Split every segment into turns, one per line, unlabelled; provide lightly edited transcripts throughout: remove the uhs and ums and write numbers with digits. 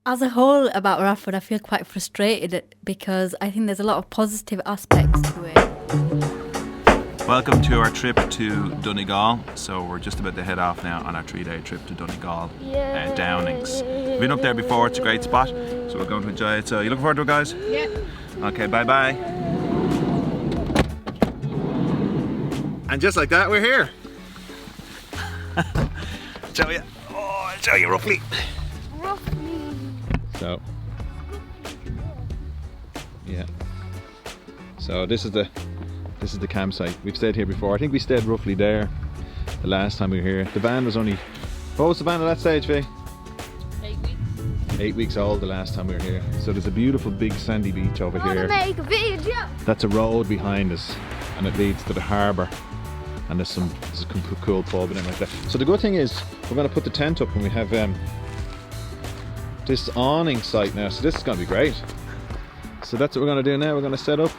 As a whole about Radford, I feel quite frustrated because I think there's a lot of positive aspects to it.
Welcome to our trip to Donegal. So we're just about to head off now on our 3-day trip to Donegal, Downings. We've been up there before, it's a great spot, so we're going to enjoy it. So you looking forward to it, guys?
Yeah.
Okay, bye-bye. And just like that, we're here. I'll show you roughly. So, yeah. So this is the campsite. We've stayed here before. I think we stayed roughly there the last time we were here. The van was only, what was the van at that stage, Faye?
8 weeks.
8 weeks old the last time we were here. So there's a beautiful big sandy beach over here.
Make a video.
That's a road behind us, and it leads to the harbour. And there's a cool pub and everything like that. So the good thing is, we're going to put the tent up and we have this awning site now. So this is going to be great. So that's what we're going to do now. We're going to set up.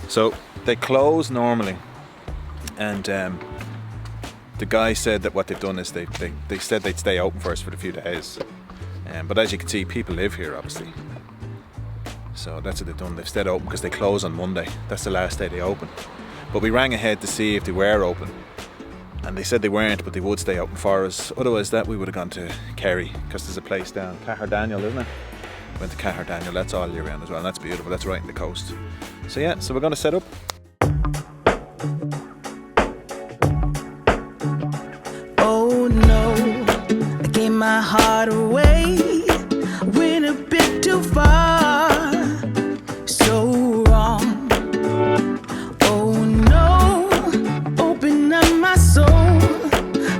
So they close normally, and the guy said that what they've done is they said they'd stay open for us for a few days. But as you can see, people live here obviously. So that's what they've done. They've stayed open because they close on Monday. That's the last day they open. But we rang ahead to see if they were open, and they said they weren't, but they would stay open for us. Otherwise, that we would have gone to Kerry, because there's a place down Daniel, isn't it? Went to Daniel. That's all year round as well. And that's beautiful. That's right in the coast. So yeah, so we're going to set up.
Oh no, I gave my heart away. Went a bit too far, so wrong. Oh no, open up my soul,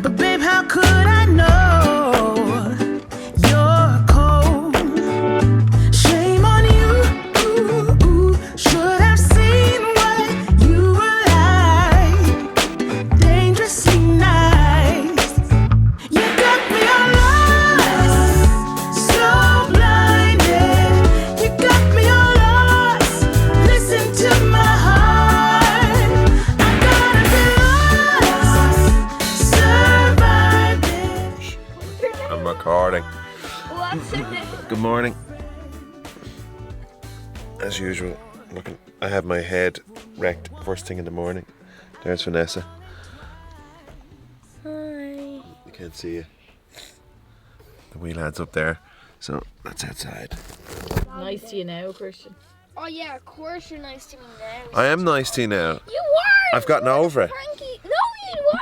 but babe, how could I know you're cold? Shame on you, should have seen what you were like, dangerously nice. You got me all lost, so blinded. You got me all lost, listen to my heart. I gotta be lost, surviving.
I'm recording.
What's in it?
Good morning. As usual, I have my head wrecked first thing in the morning. There's Vanessa.
Hi.
You can't see you. The wee lad's up there. So that's outside.
Nice to you now, Christian.
Oh yeah, of course you're nice to me now.
I am nice to you now.
You were!
I've gotten over it.
Cranky. No, you were!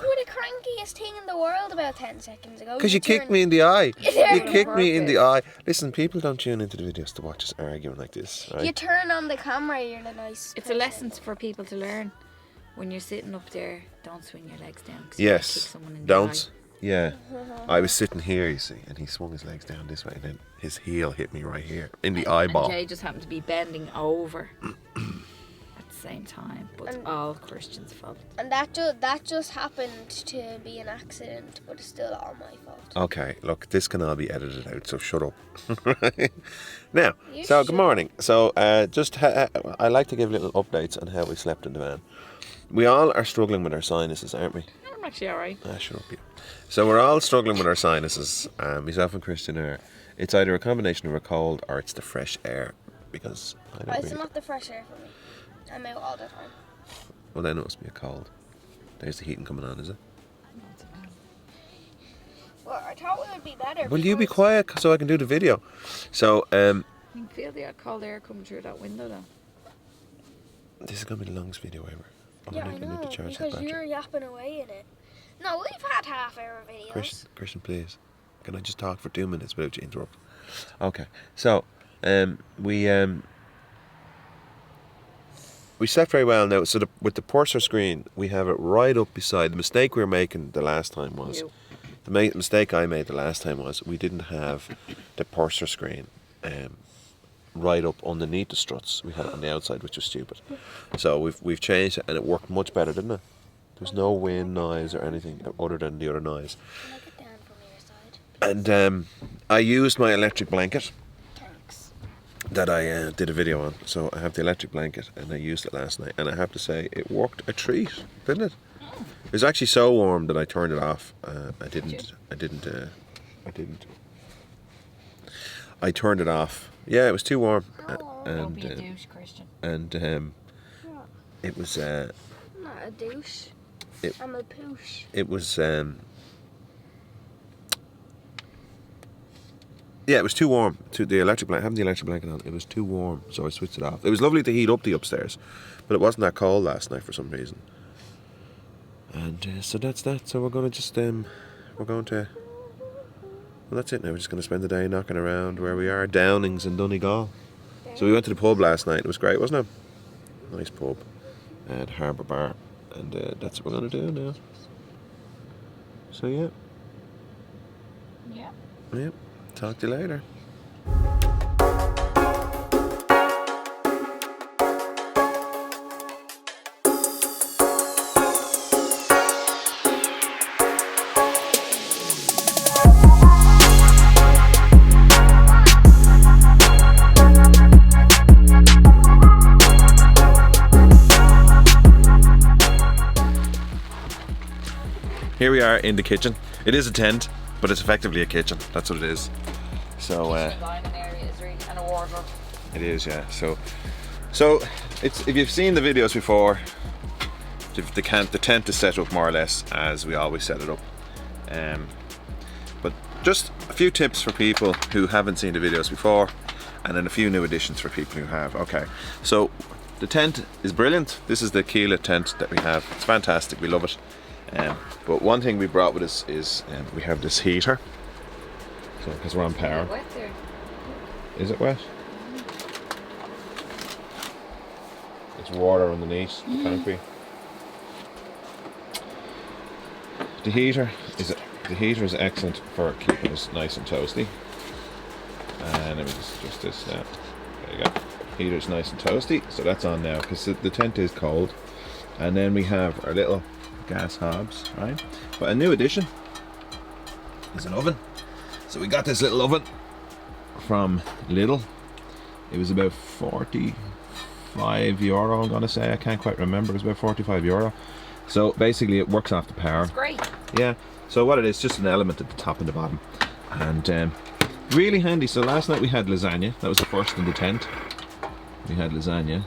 You were the crankiest thing in the world about 10 seconds ago.
Because you kicked me in the eye.
You
You
turned-
kicked me in the eye. Listen, people don't tune into the videos to watch us arguing like this,
You
right?
turn on the camera, you're the nice
It's a
person.
lesson for people to learn. When you're sitting up there, don't swing your legs down. 'Cause you
Yes.
might kick someone in the
Don't.
eye.
Yeah. I was sitting here, you see, and he swung his legs down this way, and then his heel hit me right here in the eyeball.
And Jay just happened to be bending over at the same time. But it's all Christian's fault.
And that just happened to be an accident, but it's still all my fault.
Okay, look, this can all be edited out, so shut up. Right? Now,
You
so
should.
good morning. So I like to give little updates on how we slept in the van. We all are struggling with our sinuses, aren't we?
I'm actually alright.
Ah, shut up, you. So we're all struggling with our sinuses. Myself and Christian are. It's either a combination of a cold or it's the fresh air, because I don't
It's
really.
not the fresh air for me. I'm out all the time.
Well, then it must be a cold. There's the heating coming on, is it?
Well, I thought it would be better.
Will you be
because-
quiet so I can do the video? So
You can feel the cold air coming through that window though.
this is gonna be the longest video ever.
Yeah, I
need
know,
to charge that
because
battery.
you're yapping away in it. No, we've had half-hour videos.
Christian, please. Can I just talk for 2 minutes without you interrupt? Okay. So, we slept very well now. So with the purser screen, we have it right up beside. The mistake we were making the last time was,
You.
the mistake I made the last time was we didn't have the purser screen right up underneath the struts. We had it on the outside, which was stupid. So we've changed it, and it worked much better, didn't it? There's no wind noise or anything other than the other noise.
Can I get down from your side?
And I used my electric blanket
Thanks.
that I did a video on. So I have the electric blanket, and I used it last night, and I have to say it worked a treat, didn't it? It was actually so warm that I turned it off. I turned it off. Yeah, it was too warm.
Don't be a douche, Christian.
And it was
I'm not a douche. I'm a poosh.
it was yeah, it was too warm. To the electric blanket, having the electric blanket on, it was too warm, so I switched it off. It was lovely to heat up the upstairs, but it wasn't that cold last night for some reason. And so that's that. So we're going to well, that's it now. We're just going to spend the day knocking around where we are, Downings in Donegal. So we went to the pub last night. It was great, wasn't it? Nice pub at Harbour Bar, and that's what we're going to do now. So yeah.
Yeah.
Talk to you later. Here we are in the kitchen. It is a tent, but it's effectively a kitchen. That's what it is. So
Dining area is really, and a wardrobe.
it is, yeah. So it's, if you've seen the videos before, the tent is set up more or less as we always set it up. But just a few tips for people who haven't seen the videos before, and then a few new additions for people who have. Okay, so the tent is brilliant. This is the Qeeo tent that we have. It's fantastic. We love it. But one thing we brought with us is we have this heater. So because we're on power.
Wet there.
Is it wet? It's water underneath the concrete. The heater is excellent for keeping us nice and toasty. And let me just adjust this now. There you go. Heater's nice and toasty, so that's on now because the tent is cold. And then we have our little gas hobs, right? But a new addition is an oven. So we got this little oven from Lidl. It was about €45, I'm gonna say. I can't quite remember. It was about €45. So basically it works off the power.
It's great.
Yeah. So what it is, just an element at the top and the bottom. And really handy. So last night we had lasagna. That was the first in the tent. We had lasagna.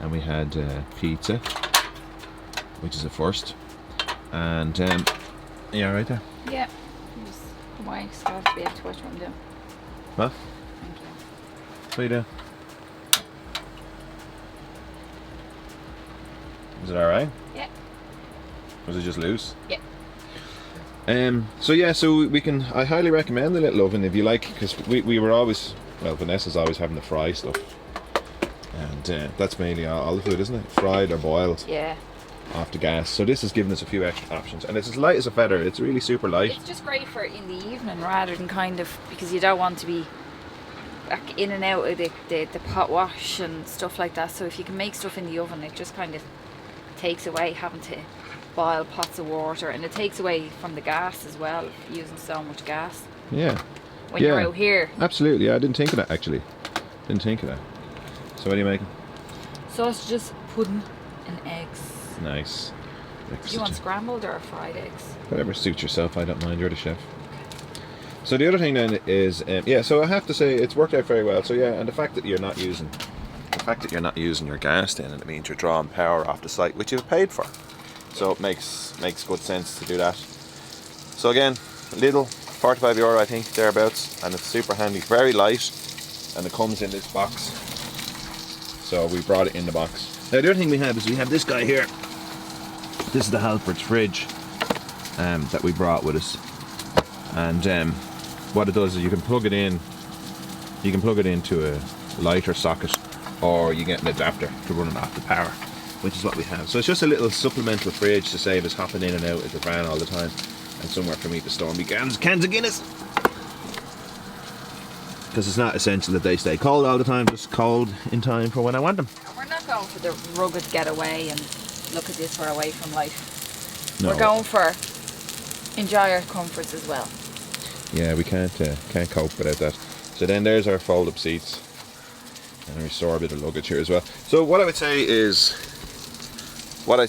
And we had pizza, which is a first. And yeah, right there.
Yeah. My scarf to be able to watch what I'm doing.
Huh?
Thank you.
What are you doing? Is it alright?
Yeah.
Was it just loose?
Yeah.
So yeah, so we can. I highly recommend the little oven if you like, because we were always, well, Vanessa's always having to fry stuff, and that's mainly all the food, isn't it? Fried or boiled.
Yeah.
Off the gas. So this has given us a few extra options, and it's as light as a feather. It's really super light.
It's just great for in the evening rather than kind of, because you don't want to be back in and out of the pot wash and stuff like that. So if you can make stuff in the oven, it just kind of takes away having to boil pots of water, and it takes away from the gas as well, using so much gas.
Yeah.
When you're out here.
Absolutely. Yeah, I didn't think of that actually. Didn't think of that. So what are you making?
Sausages, pudding, and eggs.
Nice.
Do you want scrambled or fried eggs?
Whatever suits yourself. I don't mind. You're the chef. So the other thing then is, yeah. So I have to say it's worked out very well. So yeah, and the fact that you're not using your gas, then it means you're drawing power off the site, which you've paid for. So it makes good sense to do that. So again, Lidl, €45 I think, thereabouts, and it's super handy, very light, and it comes in this box. So we brought it in the box. Now the other thing we have is we have this guy here. This is the Halfords fridge that we brought with us, and what it does is you can plug it in. You can plug it into a lighter socket, or you get an adapter to run it off the power, which is what we have. So it's just a little supplemental fridge to save us hopping in and out of the van all the time, and somewhere for me to store me cans of Guinness, because it's not essential that they stay cold all the time, just cold in time for when I want them.
We're not going for the rugged getaway and look at this, we're away from life.
No.
We're going for enjoy our comforts as well.
Yeah, we can't cope without that. So then there's our fold-up seats, and we store a bit of luggage here as well. So what I'd say is that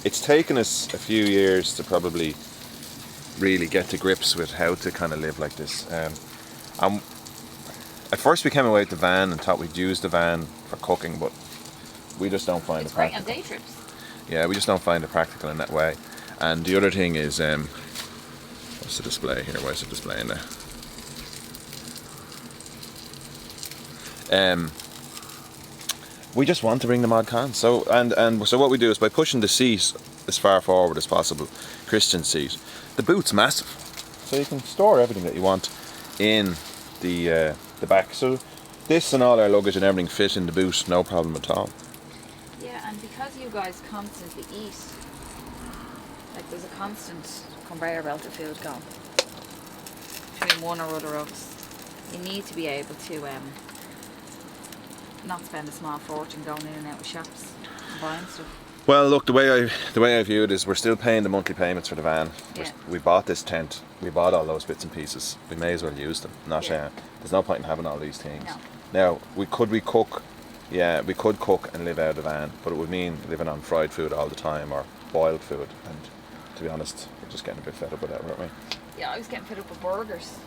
it's taken us a few years to probably really get to grips with how to kind of live like this. At first we came away with the van and thought we'd use the van for cooking, but we just don't find
It's
it
great on
practical.
day trips.
Yeah, we just don't find it practical in that way. And the other thing is, what's the display here? Where's the display in there? We just want to bring the mod can. So so what we do is by pushing the seat as far forward as possible, Christian's seat, the boot's massive, so you can store everything that you want in the back. So this and all our luggage and everything fit in the boot, no problem at all.
Yeah, and because you guys constantly eat, like there's a constant conveyor belt of food going between one or other of us. You need to be able to not spend a small fortune going in and out of shops and buying stuff.
Well, look, the way I view it is we're still paying the monthly payments for the van.
Yeah.
We bought this tent. We bought all those bits and pieces. We may as well use them. There's no point in having all these things.
No.
Now, could we cook? Yeah, we could cook and live out of the van, but it would mean living on fried food all the time or boiled food. And to be honest, we're just getting a bit fed up with that, weren't we?
Yeah, I was getting fed up with burgers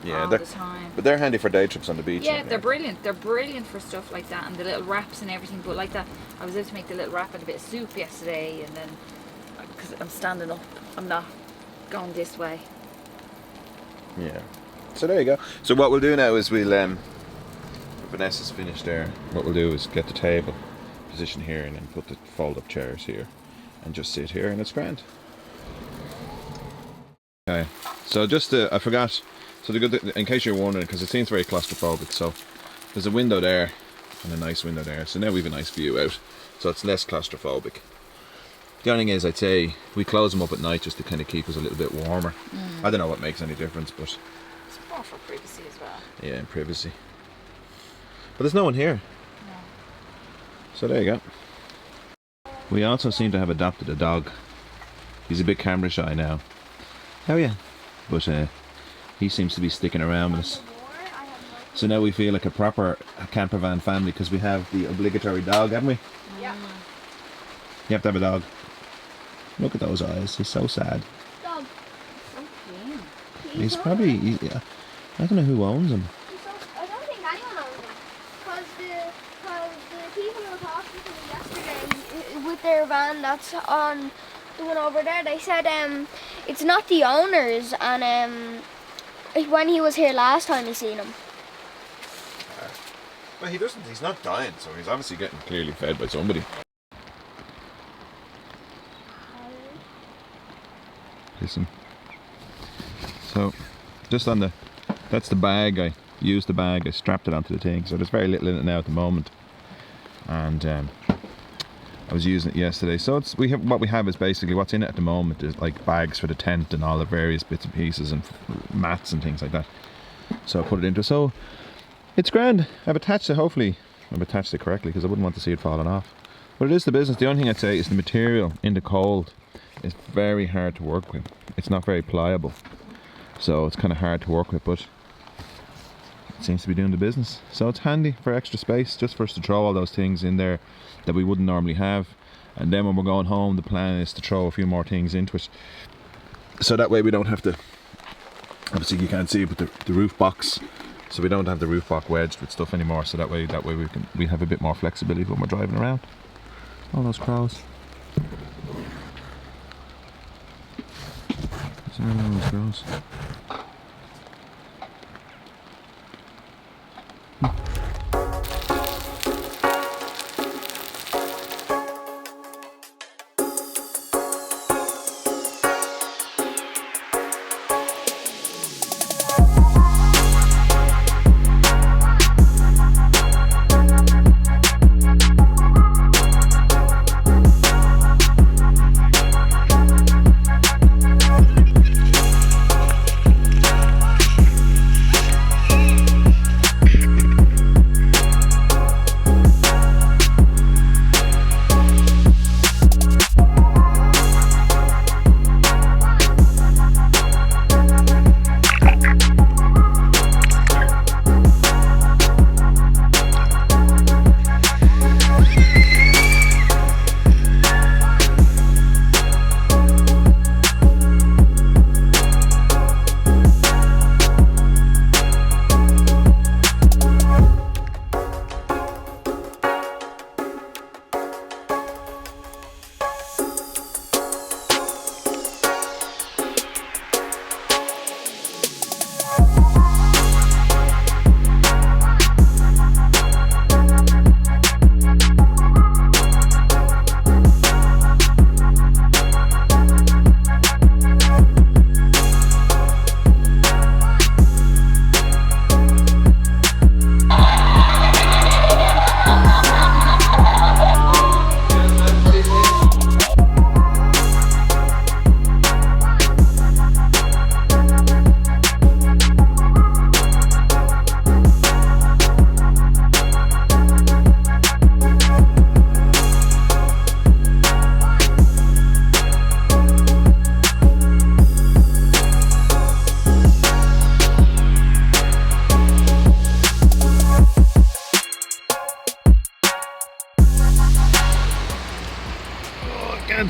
Yeah,
all the time.
but they're handy for day trips on the beach.
Yeah,
aren't
they're
they?
brilliant. They're brilliant for stuff like that and the little wraps and everything. But like that, I was able to make the little wrap and a bit of soup yesterday, and then because I'm standing up, I'm not going this way.
Yeah. So there you go. So what we'll do now is Vanessa's finished there. What we'll do is get the table position here and then put the fold-up chairs here and just sit here, and it's grand. Okay. So just I forgot. So in case you're wondering, because it seems very claustrophobic, so there's a window there and a nice window there. So now we have a nice view out. So it's less claustrophobic. The only thing is, I'd say we close them up at night just to kind of keep us a little bit warmer. I don't know what makes any difference, but
It's more for privacy as well.
yeah, in privacy. But there's no one here.
No.
So there you go. We also seem to have adopted a dog. He's a bit camera shy now. Oh yeah. But he seems to be sticking around with us. So now we feel like a proper camper van family because we have the obligatory dog, haven't we?
Yeah.
You have to have a dog. Look at those eyes. He's so sad.
Dog.
So clean.
He's probably... I don't know who owns him.
I don't think anyone owns him. Because the people who were talking to me yesterday with their van that's on the one over there, they said it's not the owners, and when he was here last time he seen him.
Well, he's not dying, so he's obviously getting clearly fed by somebody. Listen. So, just on that's the bag. I used the bag. I strapped it onto the thing. So there's very little in it now at the moment, and I was using it yesterday. So what we have is basically what's in it at the moment is like bags for the tent and all the various bits and pieces and mats and things like that. So I put it into. So it's grand. I've attached it. Hopefully, I've attached it correctly because I wouldn't want to see it falling off. But it is the business. The only thing I'd say is the material in the cold is very hard to work with. It's not very pliable, so it's kind of hard to work with, but it seems to be doing the business. So it's handy for extra space, just for us to throw all those things in there that we wouldn't normally have. And then when we're going home, the plan is to throw a few more things into it, so that way we don't have to, obviously you can't see it, but the roof box, so we don't have the roof box wedged with stuff anymore, so that way we have a bit more flexibility when we're driving around. All those crows. Those crows.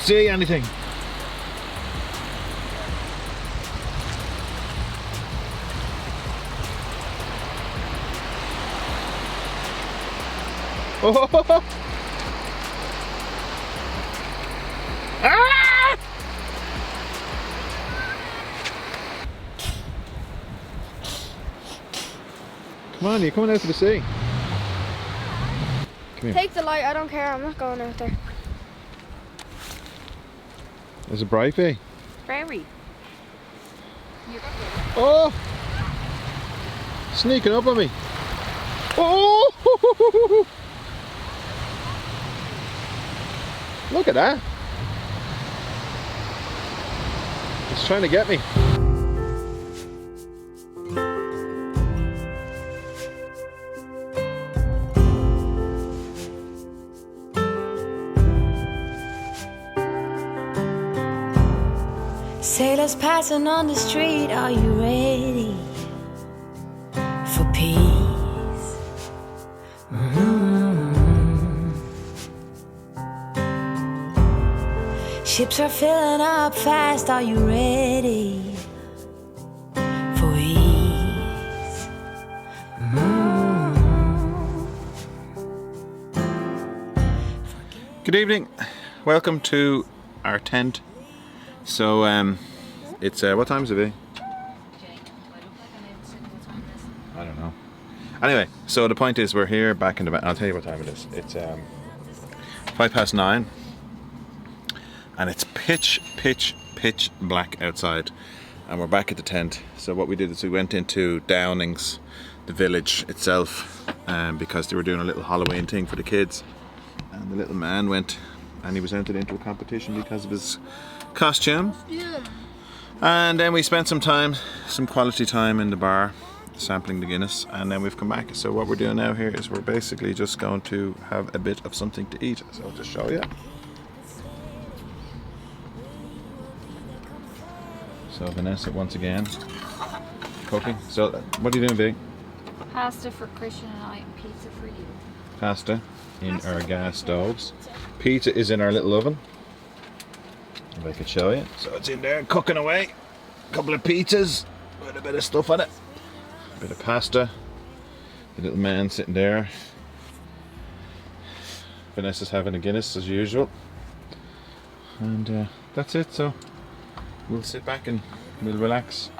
don't see anything. Oh! Ah! Come on, you're coming out to the sea. Come here.
Take the light, I don't care, I'm not going out there.
Is it bright, V?
Very.
Oh! Sneaking up on me. Oh! Look at that. It's trying to get me.
Sailors passing on the street, are you ready for peace? Ships are filling up fast, are you ready for ease?
Good evening. Welcome to our tent. So it's what time is it, V? I don't know. Anyway, so the point is we're here back in the van. I'll tell you what time it is. It's 9:05, and it's pitch black outside, and we're back at the tent. So what we did is we went into Downings, the village itself, because they were doing a little Halloween thing for the kids, and the little man went and he was entered into a competition because of his costume.
Yeah.
And then we spent some quality time in the bar sampling the Guinness, and then we've come back. So what we're doing now here is we're basically just going to have a bit of something to eat. So I'll just show you. So Vanessa once again cooking. So what are you doing, Big?
Pasta for Christian and I, and pizza for you.
Pasta in our gas stoves. Pizza is in our little oven. If I could show you. So it's in there cooking away. A couple of pizzas with a bit of stuff on it. A bit of pasta. The little man sitting there. Vanessa's having a Guinness as usual. And that's it. So we'll sit back and we'll relax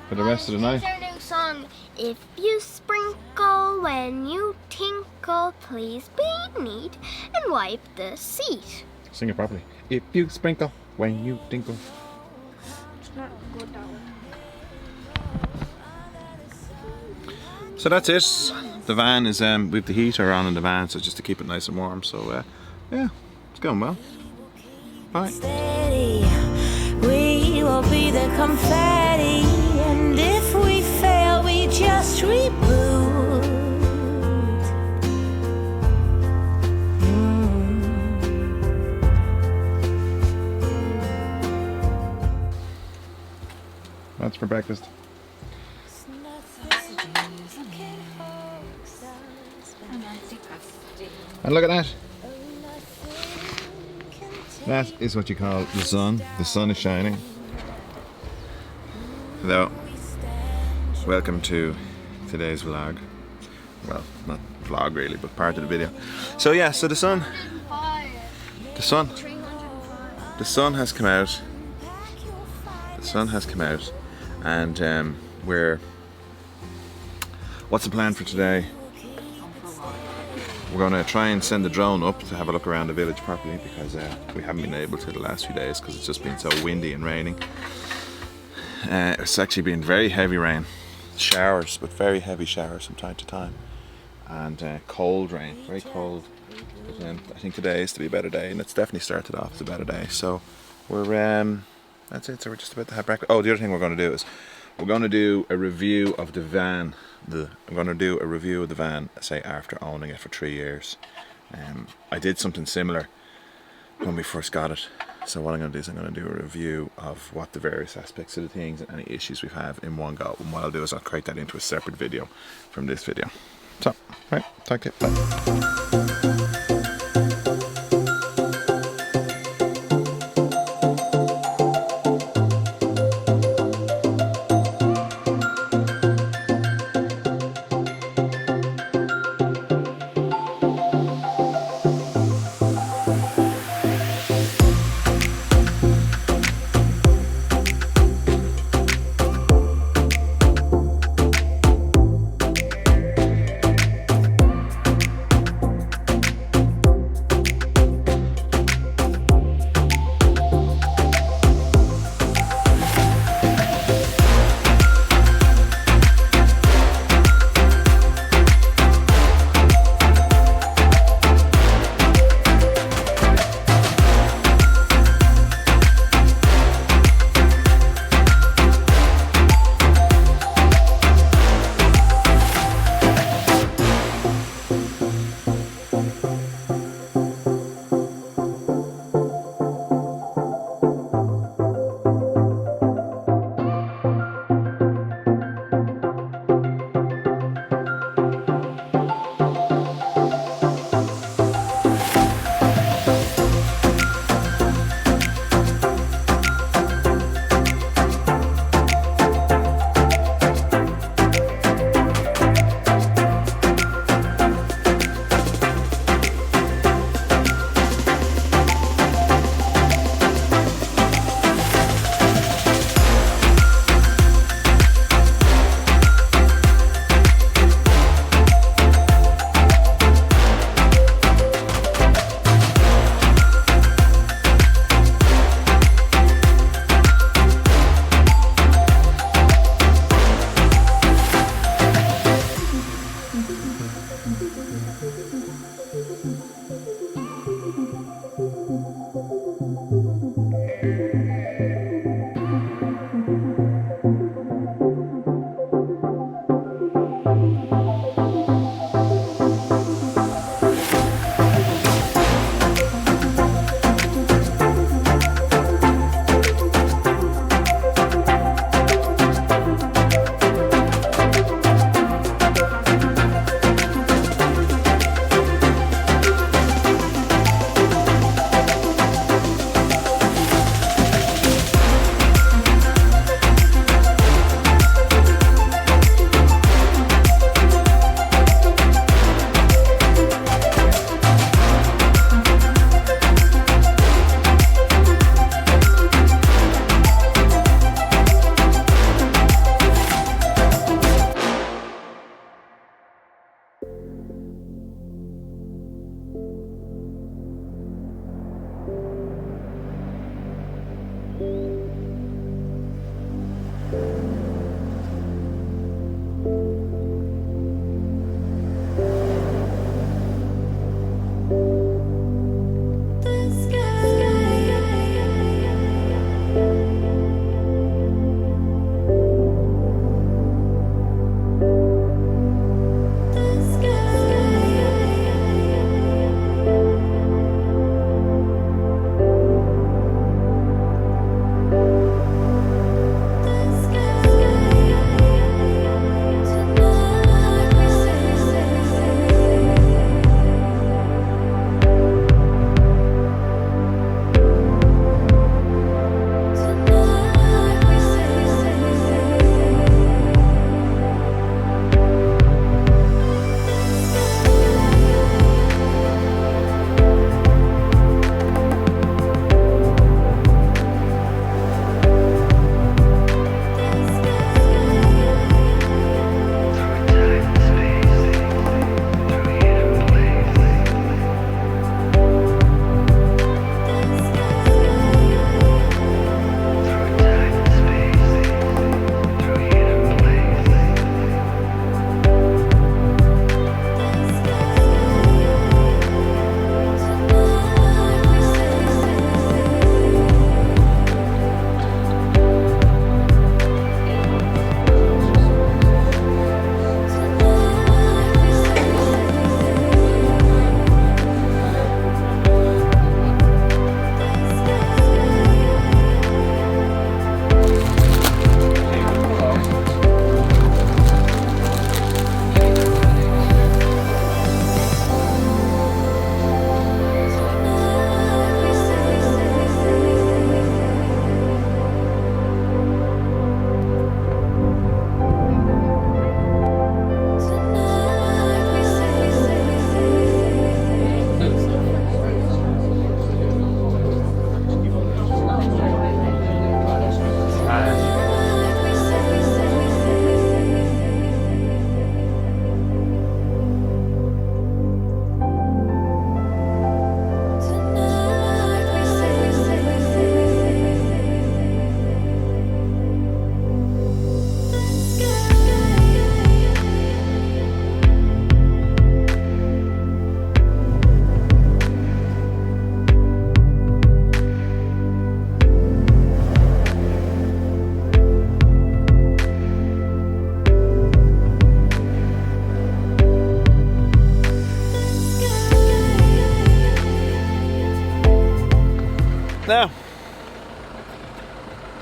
for the rest of the night.
It's our new song. If you sprinkle when you tinkle, please be neat and wipe the seat.
Sing it properly. If you sprinkle when you tinkle.
It's not good that one.
So that's it. The van is with the heater on in the van, so just to keep it nice and warm. So yeah, it's going well. Bye.
Steady, we will be the confetti, and if we fail, we just reboot.
That's for breakfast. And look at that. That is what you call the sun. The sun is shining. Hello. Welcome to today's vlog. Well, not vlog really, but part of the video. So yeah, so the sun has come out. The sun has come out, and what's the plan for today? We're going to try and send the drone up to have a look around the village properly, because we haven't been able to the last few days because it's just been so windy and raining. It's actually been very heavy rain, showers, but very heavy showers from time to time, and cold rain, very cold. But I think today is to be a better day, and it's definitely started off as a better day. So we're that's it. So we're just about to have breakfast. Oh, the other thing we're going to do is we're going to do a review of the van. I'm going to do a review of the van, say after owning it for 3 years. I did something similar when we first got it. So what I'm going to do is I'm going to do a review of what the various aspects of the things and any issues we have in one go. And what I'll do is I'll create that into a separate video from this video. So, right, talk to you. Bye.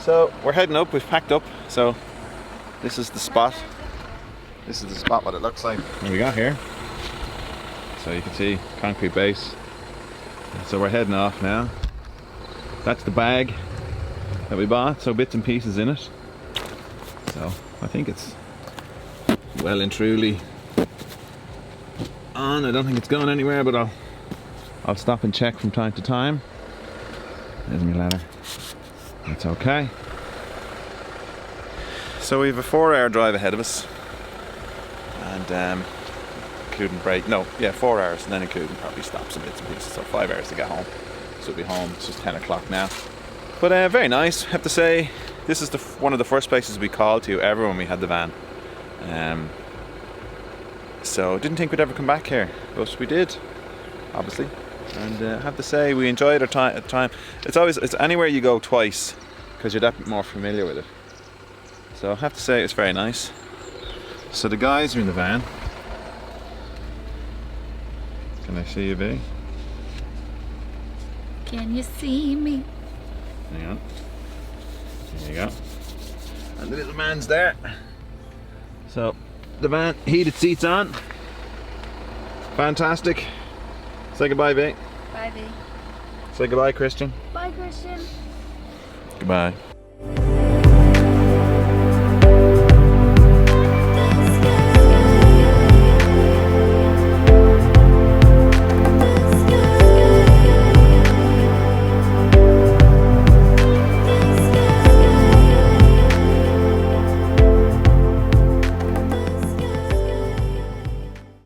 So we're heading up, we've packed up, so this is the spot. This is the spot, what it looks like. What we got here. So you can see concrete base. So we're heading off now. That's the bag that we bought, so bits and pieces in it. So I think it's well and truly on. I don't think it's going anywhere, but I'll stop and check from time to time. There's my ladder. That's okay. So we have a 4-hour drive ahead of us, and including break. No, yeah, 4 hours, and then including probably stops and bits and pieces. So 5 hours to get home. So we'll be home. It's just 10 o'clock now. But very nice. I have to say, this is one of the first places we called to ever when we had the van. So didn't think we'd ever come back here, but we did, obviously. And I have to say, we enjoyed our time. It's anywhere you go twice, because you're that bit more familiar with it. So I have to say, it's very nice. So the guys are in the van. Can I see you, B?
Can you see me?
Hang on. There you go. And the little man's there. So the van, heated seats on. Fantastic. Say goodbye, B.
Bye, V.
Say goodbye, Christian.
Bye, Christian.
Goodbye.